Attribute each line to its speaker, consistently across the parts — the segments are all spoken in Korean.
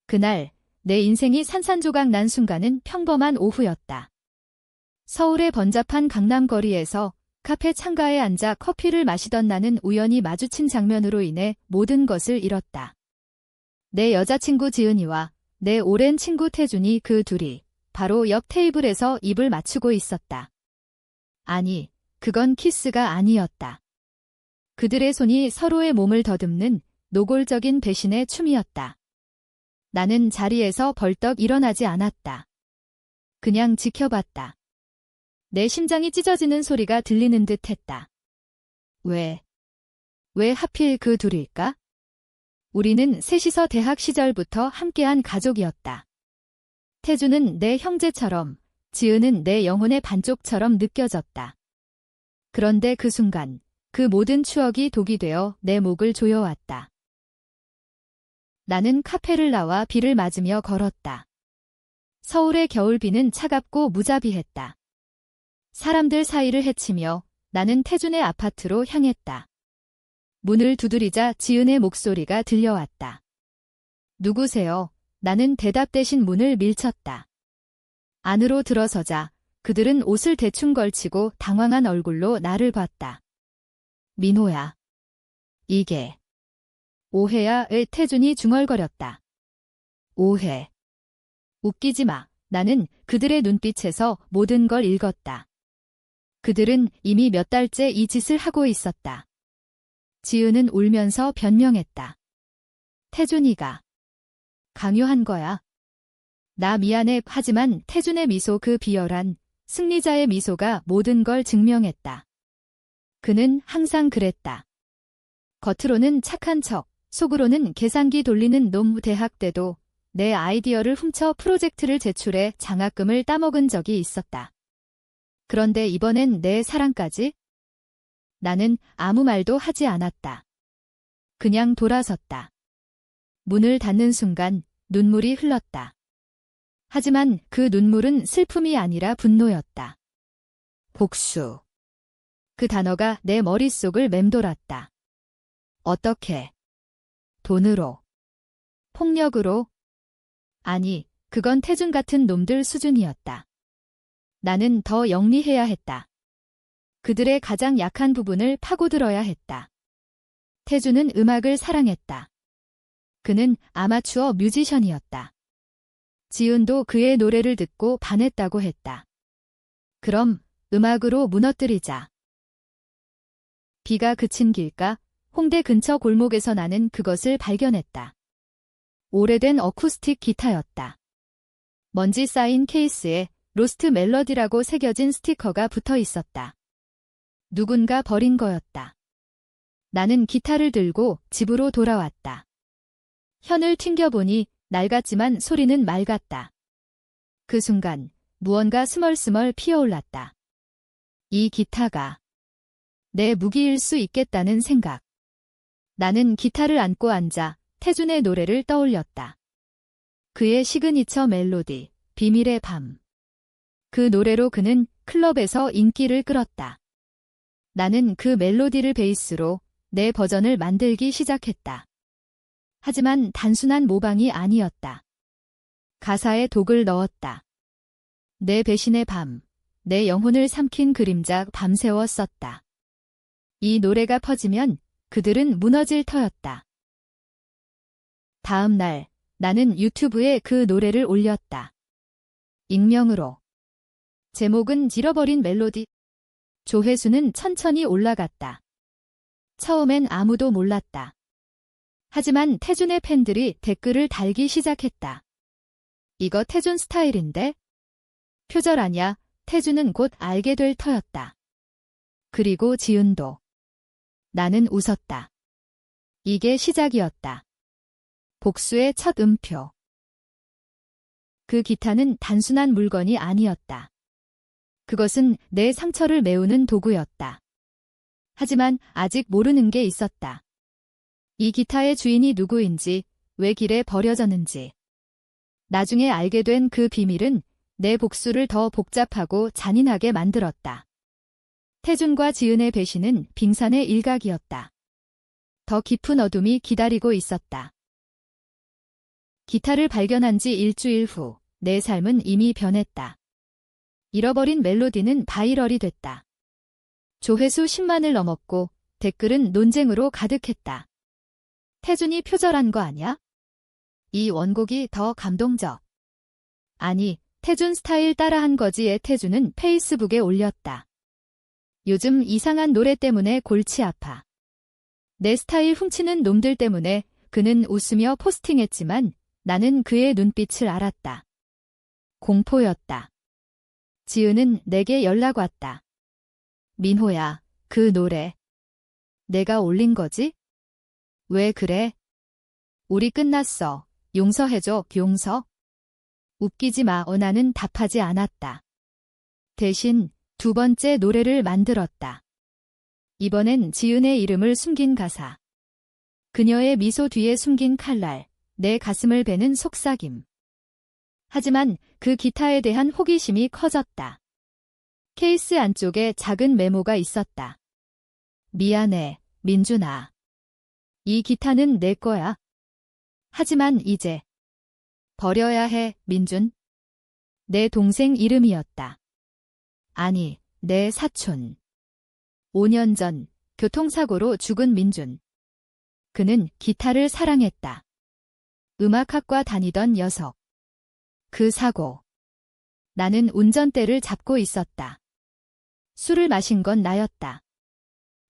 Speaker 1: 그날 내 인생이 산산조각 난 순간은 평범한 오후였다. 서울의 번잡한 강남거리에서 카페 창가에 앉아 커피를 마시던 나는 우연히 마주친 장면으로 인해 모든 것을 잃었다. 내 여자친구 지은이와 내 오랜 친구 태준이, 그 둘이 바로 옆 테이블에서 입을 맞추고 있었다. 아니, 그건 키스가 아니었다. 그들의 손이 서로의 몸을 더듬는 노골적인 배신의 춤이었다. 나는 자리에서 벌떡 일어나지 않았다. 그냥 지켜봤다. 내 심장이 찢어지는 소리가 들리는 듯 했다. 왜 하필 그 둘일까? 우리는 셋이서 대학 시절부터 함께한 가족이었다. 태주는 내 형제처럼, 지은은 내 영혼의 반쪽처럼 느껴졌다. 그런데 그 순간, 그 모든 추억이 독이 되어 내 목을 조여왔다. 나는 카페를 나와 비를 맞으며 걸었다. 서울의 겨울비는 차갑고 무자비했다. 사람들 사이를 헤치며 나는 태준의 아파트로 향했다. 문을 두드리자 지은의 목소리가 들려왔다. 누구세요? 나는 대답 대신 문을 밀쳤다. 안으로 들어서자 그들은 옷을 대충 걸치고 당황한 얼굴로 나를 봤다. 민호야. 이게 오해야? 의 태준이 중얼거렸다. 오해. 웃기지 마. 나는 그들의 눈빛에서 모든 걸 읽었다. 그들은 이미 몇 달째 이 짓을 하고 있었다. 지은은 울면서 변명했다. 태준이가 강요한 거야. 나 미안해. 하지만 태준의 미소, 그 비열한 승리자의 미소가 모든 걸 증명했다. 그는 항상 그랬다. 겉으로는 착한 척, 속으로는 계산기 돌리는 놈. 대학 때도 내 아이디어를 훔쳐 프로젝트를 제출해 장학금을 따먹은 적이 있었다. 그런데 이번엔 내 사랑까지? 나는 아무 말도 하지 않았다. 그냥 돌아섰다. 문을 닫는 순간 눈물이 흘렀다. 하지만 그 눈물은 슬픔이 아니라 분노였다. 복수. 그 단어가 내 머릿속을 맴돌았다. 어떻게? 돈으로? 폭력으로? 아니, 그건 태준 같은 놈들 수준이었다. 나는 더 영리해야 했다. 그들의 가장 약한 부분을 파고들어야 했다. 태준은 음악을 사랑했다. 그는 아마추어 뮤지션이었다. 지은도 그의 노래를 듣고 반했다고 했다. 그럼 음악으로 무너뜨리자. 비가 그친 길가, 홍대 근처 골목에서 나는 그것을 발견했다. 오래된 어쿠스틱 기타였다. 먼지 쌓인 케이스에 로스트 멜러디라고 새겨진 스티커가 붙어 있었다. 누군가 버린 거였다. 나는 기타를 들고 집으로 돌아왔다. 현을 튕겨보니 낡았지만 소리는 맑았다. 그 순간 무언가 스멀스멀 피어올랐다. 이 기타가 내 무기일 수 있겠다는 생각. 나는 기타를 안고 앉아 태준의 노래를 떠올렸다. 그의 시그니처 멜로디, 비밀의 밤. 그 노래로 그는 클럽에서 인기를 끌었다. 나는 그 멜로디를 베이스로 내 버전을 만들기 시작했다. 하지만 단순한 모방이 아니었다. 가사에 독을 넣었다. 내 배신의 밤, 내 영혼을 삼킨 그림자, 밤새워 썼다. 이 노래가 퍼지면 그들은 무너질 터였다. 다음 날 나는 유튜브에 그 노래를 올렸다. 익명으로. 제목은 잃어버린 멜로디. 조회수는 천천히 올라갔다. 처음엔 아무도 몰랐다. 하지만 태준의 팬들이 댓글을 달기 시작했다. 이거 태준 스타일인데? 표절 아냐? 태준은 곧 알게 될 터였다. 그리고 지은도. 나는 웃었다. 이게 시작이었다. 복수의 첫 음표. 그 기타는 단순한 물건이 아니었다. 그것은 내 상처를 메우는 도구였다. 하지만 아직 모르는 게 있었다. 이 기타의 주인이 누구인지, 왜 길에 버려졌는지. 나중에 알게 된 그 비밀은 내 복수를 더 복잡하고 잔인하게 만들었다. 태준과 지은의 배신은 빙산의 일각이었다. 더 깊은 어둠이 기다리고 있었다. 기타를 발견한 지 일주일 후 내 삶은 이미 변했다. 잃어버린 멜로디는 바이럴이 됐다. 조회수 10만을 넘었고 댓글은 논쟁으로 가득했다. 태준이 표절한 거 아냐? 이 원곡이 더 감동적. 아니, 태준 스타일 따라한 거지에 태준은 페이스북에 올렸다. 요즘 이상한 노래 때문에 골치 아파. 내 스타일 훔치는 놈들 때문에 그는 웃으며 포스팅했지만 나는 그의 눈빛을 알았다. 공포였다. 지은은 내게 연락 왔다. 민호야, 그 노래. 내가 올린 거지? 왜 그래? 우리 끝났어. 용서해줘, 용서. 웃기지 마. 나는 답하지 않았다. 대신 두 번째 노래를 만들었다. 이번엔 지은의 이름을 숨긴 가사. 그녀의 미소 뒤에 숨긴 칼날, 내 가슴을 베는 속삭임. 하지만 그 기타에 대한 호기심이 커졌다. 케이스 안쪽에 작은 메모가 있었다. 미안해, 민준아. 이 기타는 내 거야. 하지만 이제 버려야 해, 민준. 내 동생 이름이었다. 아니, 내 사촌. 5년 전 교통사고로 죽은 민준. 그는 기타를 사랑했다. 음악학과 다니던 녀석. 그 사고. 나는 운전대를 잡고 있었다. 술을 마신 건 나였다.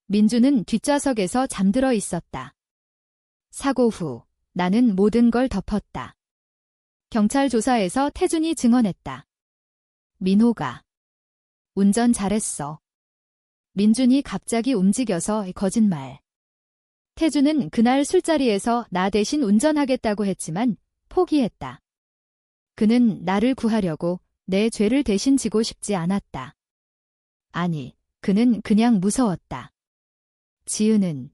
Speaker 1: 민준은 뒷좌석에서 잠들어 있었다. 사고 후 나는 모든 걸 덮었다. 경찰 조사에서 태준이 증언했다. 민호가 운전 잘했어. 민준이 갑자기 움직여서 거짓말. 태준은 그날 술자리에서 나 대신 운전하겠다고 했지만 포기했다. 그는 나를 구하려고 내 죄를 대신 지고 싶지 않았다. 아니, 그는 그냥 무서웠다. 지은은.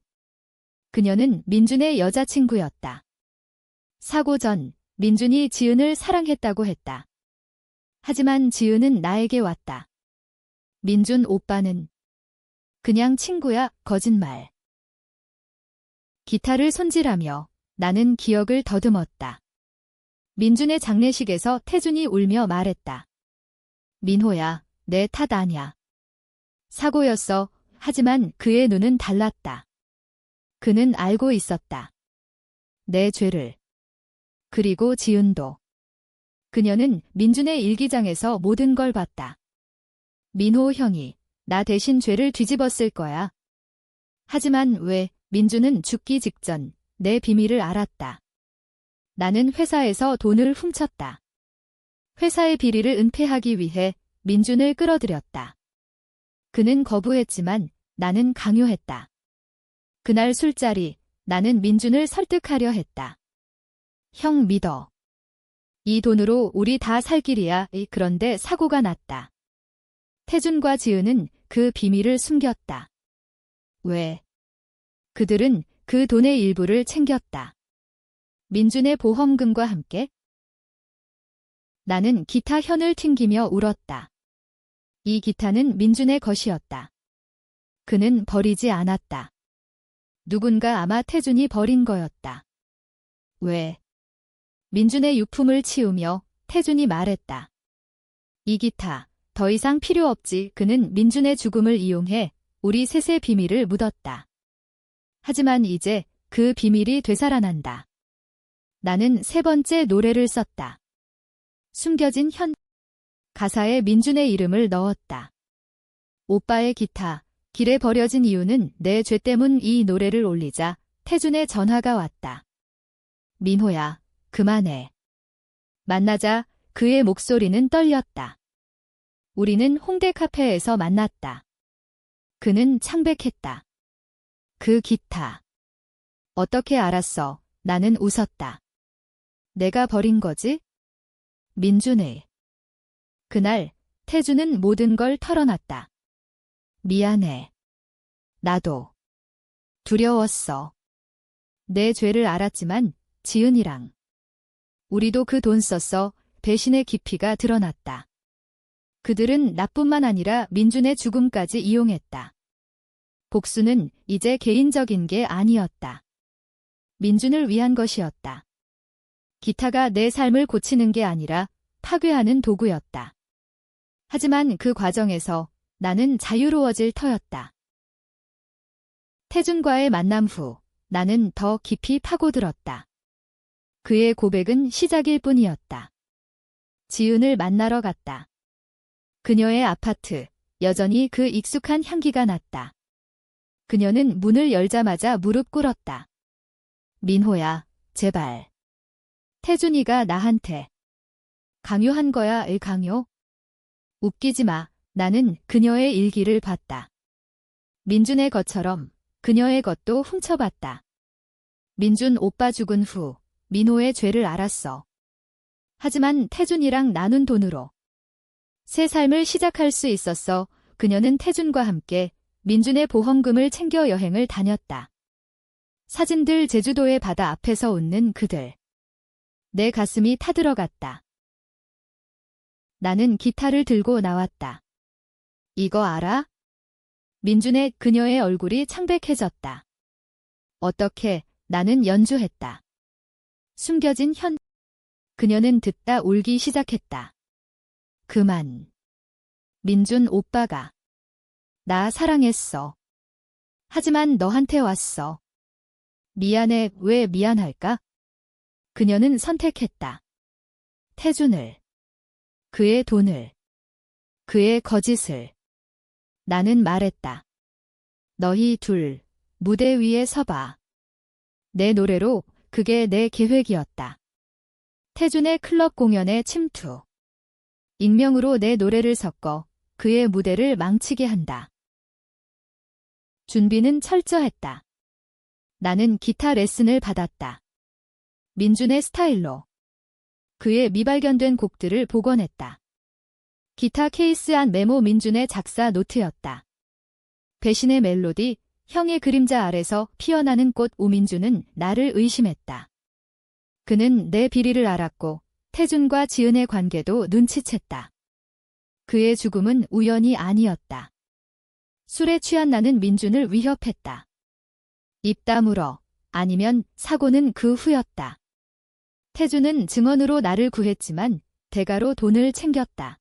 Speaker 1: 그녀는 민준의 여자친구였다. 사고 전 민준이 지은을 사랑했다고 했다. 하지만 지은은 나에게 왔다. 민준 오빠는 그냥 친구야, 거짓말. 기타를 손질하며 나는 기억을 더듬었다. 민준의 장례식에서 태준이 울며 말했다. 민호야, 내 탓 아냐. 사고였어. 하지만 그의 눈은 달랐다. 그는 알고 있었다. 내 죄를. 그리고 지은도. 그녀는 민준의 일기장에서 모든 걸 봤다. 민호 형이 나 대신 죄를 뒤집었을 거야. 하지만 왜 민준은 죽기 직전 내 비밀을 알았다. 나는 회사에서 돈을 훔쳤다. 회사의 비리를 은폐하기 위해 민준을 끌어들였다. 그는 거부했지만 나는 강요했다. 그날 술자리 나는 민준을 설득하려 했다. 형 믿어. 이 돈으로 우리 다 살 길이야. 그런데 사고가 났다. 태준과 지은은 그 비밀을 숨겼다. 왜? 그들은 그 돈의 일부를 챙겼다. 민준의 보험금과 함께. 나는 기타 현을 튕기며 울었다. 이 기타는 민준의 것이었다. 그는 버리지 않았다. 누군가 아마 태준이 버린 거였다. 왜? 민준의 유품을 치우며 태준이 말했다. 이 기타, 더 이상 필요 없지. 그는 민준의 죽음을 이용해 우리 셋의 비밀을 묻었다. 하지만 이제 그 비밀이 되살아난다. 나는 세 번째 노래를 썼다. 숨겨진 현. 가사에 민준의 이름을 넣었다. 오빠의 기타, 길에 버려진 이유는 내 죄 때문. 이 노래를 올리자 태준의 전화가 왔다. 민호야, 그만해. 만나자. 그의 목소리는 떨렸다. 우리는 홍대 카페에서 만났다. 그는 창백했다. 그 기타. 어떻게 알았어? 나는 웃었다. 내가 버린 거지? 민준의. 그날 태준은 모든 걸 털어놨다. 미안해. 나도. 두려웠어. 내 죄를 알았지만 지은이랑. 우리도 그 돈 썼어. 배신의 깊이가 드러났다. 그들은 나뿐만 아니라 민준의 죽음까지 이용했다. 복수는 이제 개인적인 게 아니었다. 민준을 위한 것이었다. 기타가 내 삶을 고치는 게 아니라 파괴하는 도구였다. 하지만 그 과정에서 나는 자유로워질 터였다. 태준과의 만남 후 나는 더 깊이 파고들었다. 그의 고백은 시작일 뿐이었다. 지은을 만나러 갔다. 그녀의 아파트, 여전히 그 익숙한 향기가 났다. 그녀는 문을 열자마자 무릎 꿇었다. 민호야, 제발. 태준이가 나한테 강요한 거야, 강요? 웃기지 마. 나는 그녀의 일기를 봤다. 민준의 것처럼 그녀의 것도 훔쳐봤다. 민준 오빠 죽은 후 민호의 죄를 알았어. 하지만 태준이랑 나눈 돈으로 새 삶을 시작할 수 있었어. 그녀는 태준과 함께 민준의 보험금을 챙겨 여행을 다녔다. 사진들 제주도의 바다 앞에서 웃는 그들. 내 가슴이 타들어갔다. 나는 기타를 들고 나왔다. 이거 알아? 민준의 그녀의 얼굴이 창백해졌다. 어떻게? 나는 연주했다. 숨겨진 그녀는 듣다 울기 시작했다. 그만. 민준 오빠가 나 사랑했어. 하지만 너한테 왔어. 미안해. 왜 미안할까? 그녀는 선택했다. 태준을, 그의 돈을, 그의 거짓을. 나는 말했다. 너희 둘, 무대 위에 서봐. 내 노래로. 그게 내 계획이었다. 태준의 클럽 공연에 침투. 익명으로 내 노래를 섞어 그의 무대를 망치게 한다. 준비는 철저했다. 나는 기타 레슨을 받았다. 민준의 스타일로. 그의 미발견된 곡들을 복원했다. 기타 케이스 안 메모 민준의 작사 노트였다. 배신의 멜로디, 형의 그림자 아래서 피어나는 꽃. 오민준은 나를 의심했다. 그는 내 비리를 알았고 태준과 지은의 관계도 눈치챘다. 그의 죽음은 우연이 아니었다. 술에 취한 나는 민준을 위협했다. 입 다물어. 아니면 사고는 그 후였다. 태준은 증언으로 나를 구했지만 대가로 돈을 챙겼다.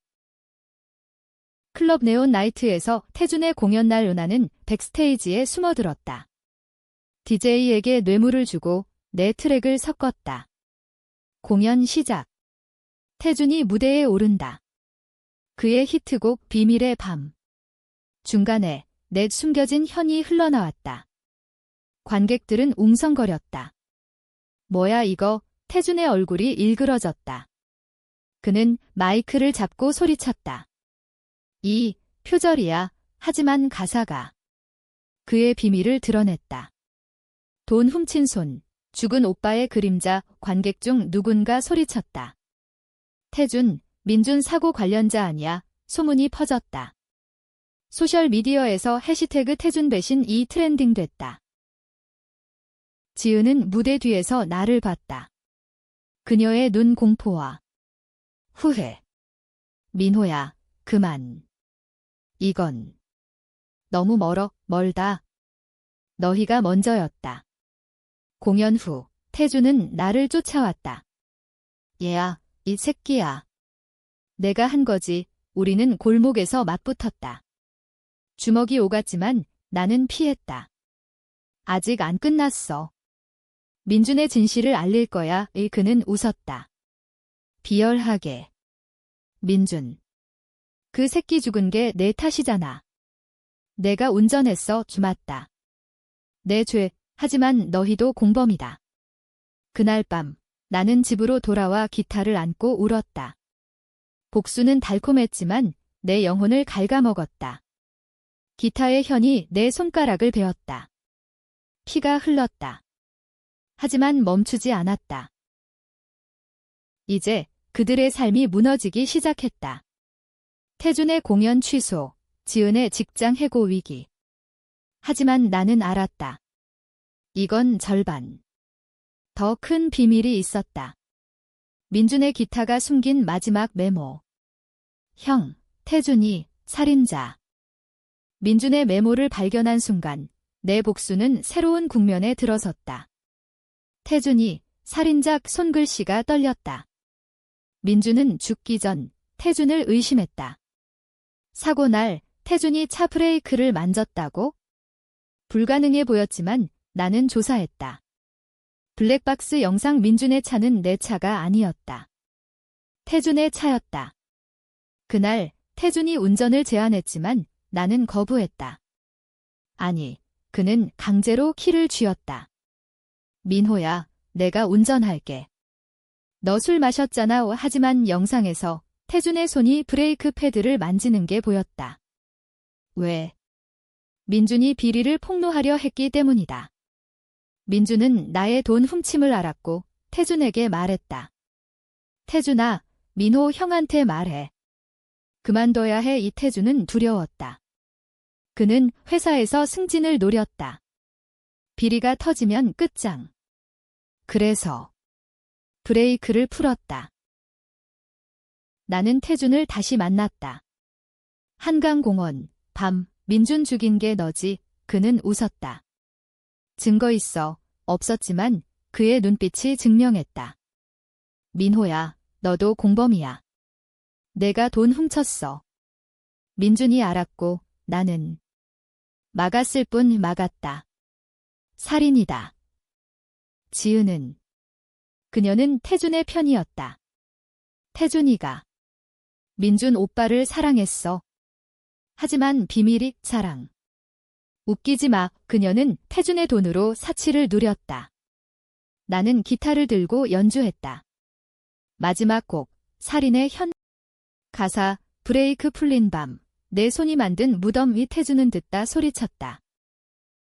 Speaker 1: 클럽 네온 나이트에서 태준의 공연 날 은하는 백스테이지에 숨어들었다. DJ에게 뇌물을 주고 내 트랙을 섞었다. 공연 시작. 태준이 무대에 오른다. 그의 히트곡 비밀의 밤. 중간에 내 숨겨진 현이 흘러나왔다. 관객들은 웅성거렸다. 뭐야 이거? 태준의 얼굴이 일그러졌다. 그는 마이크를 잡고 소리쳤다. 이 표절이야. 하지만 가사가 그의 비밀을 드러냈다. 돈 훔친 손, 죽은 오빠의 그림자. 관객 중 누군가 소리쳤다. 태준, 민준 사고 관련자 아니야. 소문이 퍼졌다. 소셜미디어에서 해시태그 태준 배신이 트렌딩됐다. 지은은 무대 뒤에서 나를 봤다. 그녀의 눈 공포와 후회. 민호야, 그만. 이건 너무 멀다. 너희가 먼저였다. 공연 후 태준은 나를 쫓아왔다. 얘야, 이 새끼야. 내가 한 거지. 우리는 골목에서 맞붙었다. 주먹이 오갔지만 나는 피했다. 아직 안 끝났어. 민준의 진실을 알릴 거야. 그는 웃었다. 비열하게. 민준. 그 새끼 죽은 게 내 탓이잖아. 내가 운전했어. 맞다. 내 죄. 하지만 너희도 공범이다. 그날 밤 나는 집으로 돌아와 기타를 안고 울었다. 복수는 달콤했지만 내 영혼을 갉아먹었다. 기타의 현이 내 손가락을 베었다. 피가 흘렀다. 하지만 멈추지 않았다. 이제 그들의 삶이 무너지기 시작했다. 태준의 공연 취소, 지은의 직장 해고 위기. 하지만 나는 알았다. 이건 절반. 더 큰 비밀이 있었다. 민준의 기타가 숨긴 마지막 메모. 형, 태준이 살인자. 민준의 메모를 발견한 순간 내 복수는 새로운 국면에 들어섰다. 태준이 살인자 손글씨가 떨렸다. 민주는 죽기 전 태준을 의심했다. 사고 날 태준이 차 브레이크를 만졌다고? 불가능해 보였지만 나는 조사했다. 블랙박스 영상 민준의 차는 내 차가 아니었다. 태준의 차였다. 그날 태준이 운전을 제안했지만 나는 거부했다. 아니, 그는 강제로 키를 쥐었다. 민호야, 내가 운전할게. 너 술 마셨잖아. 하지만 영상에서 태준의 손이 브레이크 패드를 만지는 게 보였다. 왜? 민준이 비리를 폭로하려 했기 때문이다. 민준은 나의 돈 훔침을 알았고 태준에게 말했다. 태준아, 민호 형한테 말해. 그만둬야 해. 이태준은 두려웠다. 그는 회사에서 승진을 노렸다. 비리가 터지면 끝장. 그래서 브레이크를 풀었다. 나는 태준을 다시 만났다. 한강공원, 밤, 민준 죽인 게 너지. 그는 웃었다. 증거 있어. 없었지만 그의 눈빛이 증명했다. 민호야, 너도 공범이야. 내가 돈 훔쳤어. 민준이 알았고 나는 막았을 뿐 막았다. 살인이다. 지은은 그녀는 태준의 편이었다. 태준이가 민준 오빠를 사랑했어. 하지만 비밀이 사랑. 웃기지 마. 그녀는 태준의 돈으로 사치를 누렸다. 나는 기타를 들고 연주했다. 마지막 곡, 살인의 현. 가사, 브레이크 풀린 밤. 내 손이 만든 무덤 위. 태준은 듣다 소리쳤다.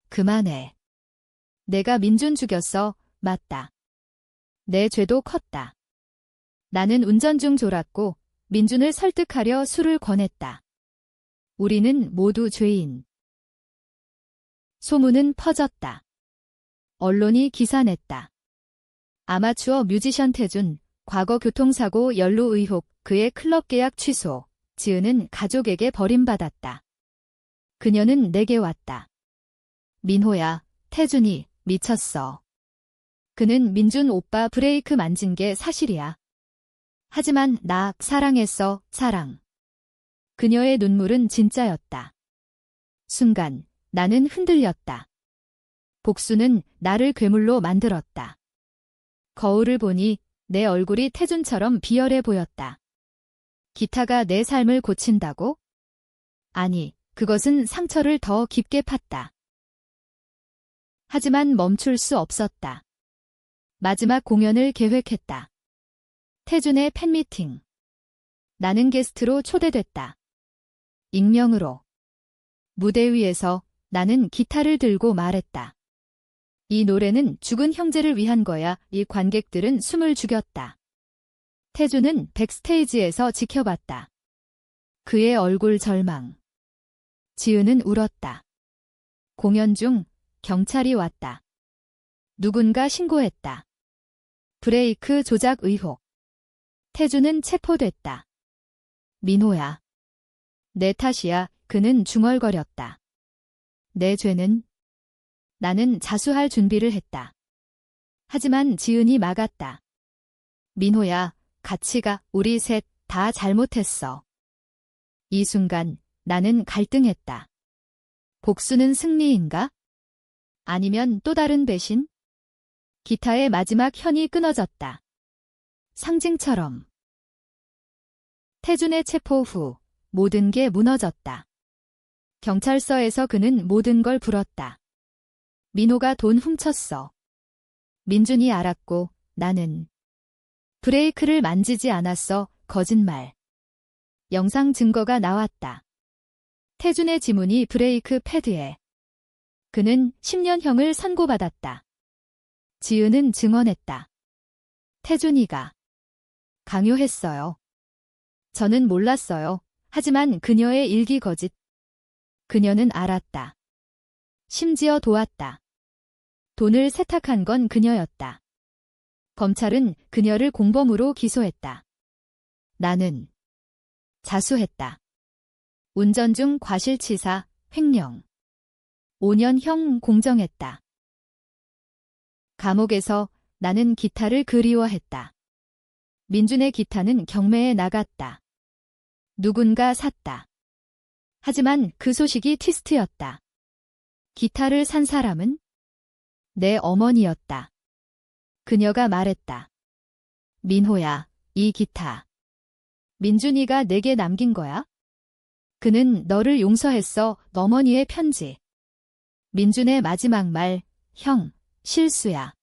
Speaker 1: 그만해. 내가 민준 죽였어. 맞다. 내 죄도 컸다. 나는 운전 중 졸았고 민준을 설득하려 술을 권했다. 우리는 모두 죄인. 소문은 퍼졌다. 언론이 기사냈다. 아마추어 뮤지션 태준, 과거 교통사고 연루 의혹, 그의 클럽 계약 취소. 지은은 가족에게 버림받았다. 그녀는 내게 왔다. 민호야, 태준이 미쳤어. 그는 민준 오빠 브레이크 만진 게 사실이야. 하지만 나 사랑했어, 사랑. 그녀의 눈물은 진짜였다. 순간 나는 흔들렸다. 복수는 나를 괴물로 만들었다. 거울을 보니 내 얼굴이 태준처럼 비열해 보였다. 기타가 내 삶을 고친다고? 아니, 그것은 상처를 더 깊게 팠다. 하지만 멈출 수 없었다. 마지막 공연을 계획했다. 태준의 팬미팅. 나는 게스트로 초대됐다. 익명으로. 무대 위에서 나는 기타를 들고 말했다. 이 노래는 죽은 형제를 위한 거야. 이 관객들은 숨을 죽였다. 태준은 백스테이지에서 지켜봤다. 그의 얼굴 절망. 지은은 울었다. 공연 중 경찰이 왔다. 누군가 신고했다. 브레이크 조작 의혹. 태준은 체포됐다. 민호야. 내 탓이야. 그는 중얼거렸다. 내 죄는? 나는 자수할 준비를 했다. 하지만 지은이 막았다. 민호야, 같이 가. 우리 셋 다 잘못했어. 이 순간 나는 갈등했다. 복수는 승리인가? 아니면 또 다른 배신? 기타의 마지막 현이 끊어졌다. 상징처럼. 태준의 체포 후 모든 게 무너졌다. 경찰서에서 그는 모든 걸 불었다. 민호가 돈 훔쳤어. 민준이 알았고 나는 브레이크를 만지지 않았어. 거짓말. 영상 증거가 나왔다. 태준의 지문이 브레이크 패드에. 그는 10년형을 선고받았다. 지은은 증언했다. 태준이가 강요했어요. 저는 몰랐어요. 하지만 그녀의 일기 거짓. 그녀는 알았다. 심지어 도왔다. 돈을 세탁한 건 그녀였다. 검찰은 그녀를 공범으로 기소했다. 나는 자수했다. 운전 중 과실치사, 횡령. 5년형 공정했다. 감옥에서 나는 기타를 그리워했다. 민준의 기타는 경매에 나갔다. 누군가 샀다. 하지만 그 소식이 트위스트였다. 기타를 산 사람은 내 어머니였다. 그녀가 말했다. 민호야, 이 기타. 민준이가 내게 남긴 거야? 그는 너를 용서했어. 어머니의 편지. 민준의 마지막 말, 형, 실수야.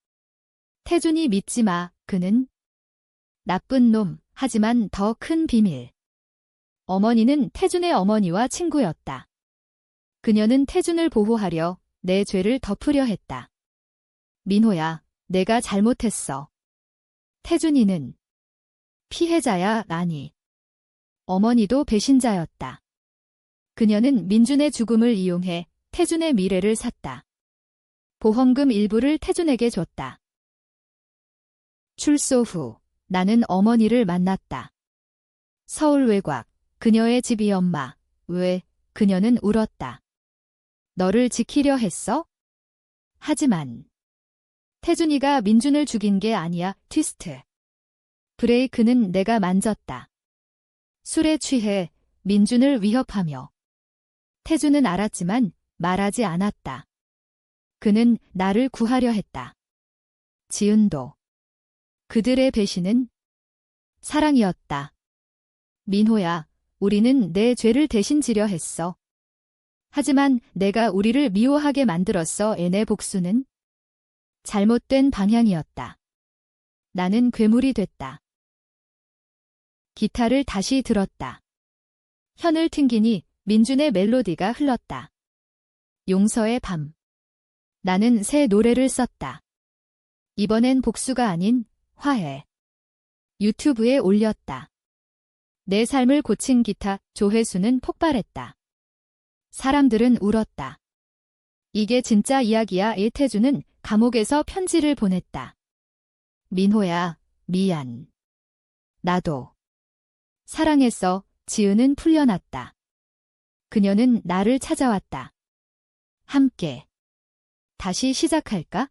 Speaker 1: 태준이 믿지 마. 그는 나쁜 놈, 하지만 더 큰 비밀. 어머니는 태준의 어머니와 친구였다. 그녀는 태준을 보호하려 내 죄를 덮으려 했다. 민호야, 내가 잘못했어. 태준이는 피해자야. 아니. 어머니도 배신자였다. 그녀는 민준의 죽음을 이용해 태준의 미래를 샀다. 보험금 일부를 태준에게 줬다. 출소 후 나는 어머니를 만났다. 서울 외곽, 그녀의 집이 엄마. 왜? 그녀는 울었다. 너를 지키려 했어? 하지만 태준이가 민준을 죽인 게 아니야. 트위스트. 브레이크는 내가 만졌다. 술에 취해 민준을 위협하며. 태준은 알았지만 말하지 않았다. 그는 나를 구하려 했다. 지은도. 그들의 배신은 사랑이었다. 민호야, 우리는 내 죄를 대신 지려 했어. 하지만 내가 우리를 미워하게 만들었어. 내 복수는 잘못된 방향이었다. 나는 괴물이 됐다. 기타를 다시 들었다. 현을 튕기니 민준의 멜로디가 흘렀다. 용서의 밤. 나는 새 노래를 썼다. 이번엔 복수가 아닌 화해. 유튜브에 올렸다. 내 삶을 고친 기타 조회수는 폭발했다. 사람들은 울었다. 이게 진짜 이야기야. 태준은 감옥에서 편지를 보냈다. 민호야, 미안. 나도 사랑했어. 지은은 풀려났다. 그녀는 나를 찾아왔다. 함께 다시 시작할까?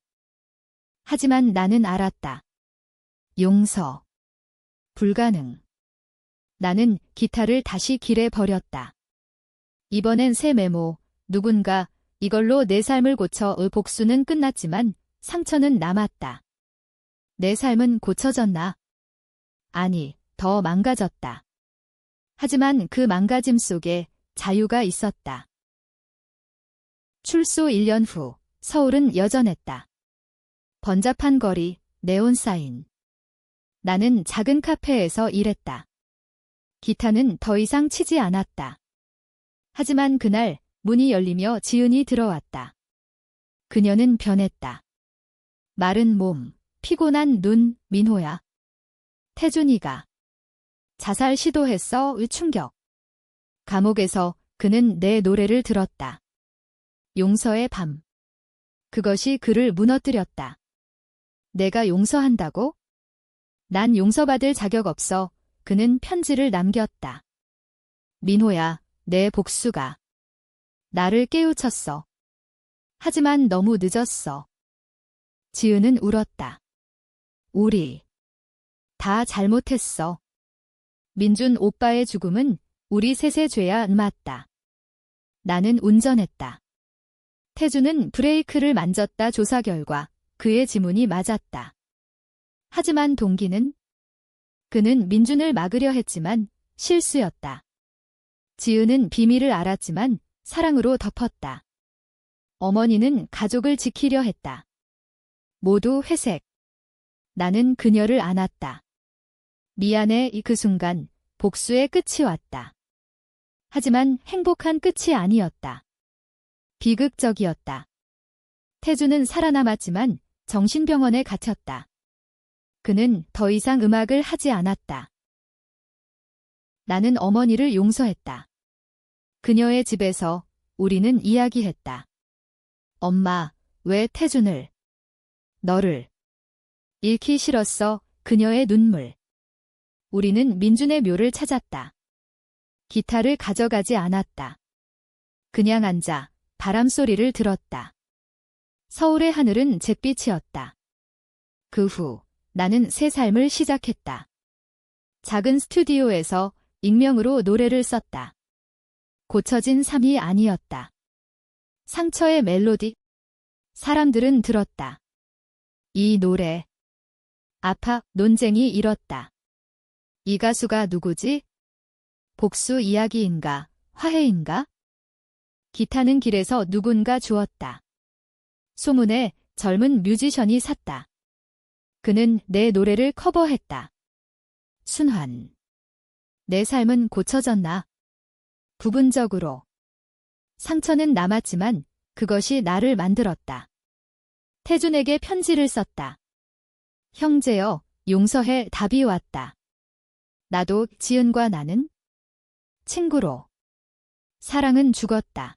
Speaker 1: 하지만 나는 알았다. 용서 불가능. 나는 기타를 다시 길에 버렸다. 이번엔 새 메모. 누군가 이걸로 내 삶을 고쳐. 복수는 끝났지만 상처는 남았다. 내 삶은 고쳐졌나? 아니, 더 망가졌다. 하지만 그 망가짐 속에 자유가 있었다. 출소 1년 후 서울은 여전했다. 번잡한 거리, 네온 사인. 나는 작은 카페에서 일했다. 기타는 더 이상 치지 않았다. 하지만 그날 문이 열리며 지은이 들어왔다. 그녀는 변했다. 마른 몸, 피곤한 눈. 민호야. 태준이가 자살 시도했어. 충격. 감옥에서 그는 내 노래를 들었다. 용서의 밤. 그것이 그를 무너뜨렸다. 내가 용서한다고? 난 용서받을 자격 없어. 그는 편지를 남겼다. 민호야, 내 복수가 나를 깨우쳤어. 하지만 너무 늦었어. 지은은 울었다. 우리 다 잘못했어. 민준 오빠의 죽음은 우리 셋의 죄야. 맞다. 나는 운전했다. 태준은 브레이크를 만졌다. 조사 결과 그의 지문이 맞았다. 하지만 동기는? 그는 민준을 막으려 했지만 실수였다. 지은은 비밀을 알았지만 사랑으로 덮었다. 어머니는 가족을 지키려 했다. 모두 회색. 나는 그녀를 안았다. 미안해. 그 순간 복수의 끝이 왔다. 하지만 행복한 끝이 아니었다. 비극적이었다. 태준은 살아남았지만 정신병원에 갇혔다. 그는 더 이상 음악을 하지 않았다. 나는 어머니를 용서했다. 그녀의 집에서 우리는 이야기했다. 엄마, 왜 태준을, 너를 잃기 싫었어. 그녀의 눈물. 우리는 민준의 묘를 찾았다. 기타를 가져가지 않았다. 그냥 앉아 바람 소리를 들었다. 서울의 하늘은 잿빛이었다. 그 후 나는 새 삶을 시작했다. 작은 스튜디오에서 익명으로 노래를 썼다. 고쳐진 삶이 아니었다. 상처의 멜로디. 사람들은 들었다. 이 노래. 아파, 논쟁이 일었다. 이 가수가 누구지? 복수 이야기인가? 화해인가? 기타는 길에서 누군가 주었다. 소문에 젊은 뮤지션이 샀다. 그는 내 노래를 커버했다. 순환. 내 삶은 고쳐졌나? 부분적으로. 상처는 남았지만 그것이 나를 만들었다. 태준에게 편지를 썼다. 형제여, 용서해. 답이 왔다. 나도 지은과 나는 친구로. 사랑은 죽었다.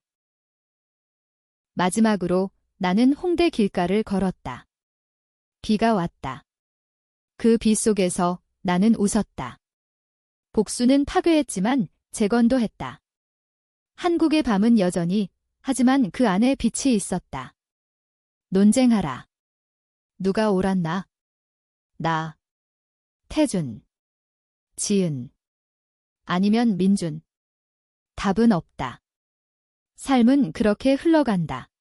Speaker 1: 마지막으로 나는 홍대 길가를 걸었다. 비가 왔다. 그 비 속에서 나는 웃었다. 복수는 파괴했지만 재건도 했다. 한국의 밤은 여전히, 하지만 그 안에 빛이 있었다. 논쟁하라. 누가 옳았나? 나. 태준. 지은. 아니면 민준. 답은 없다. 삶은 그렇게 흘러간다.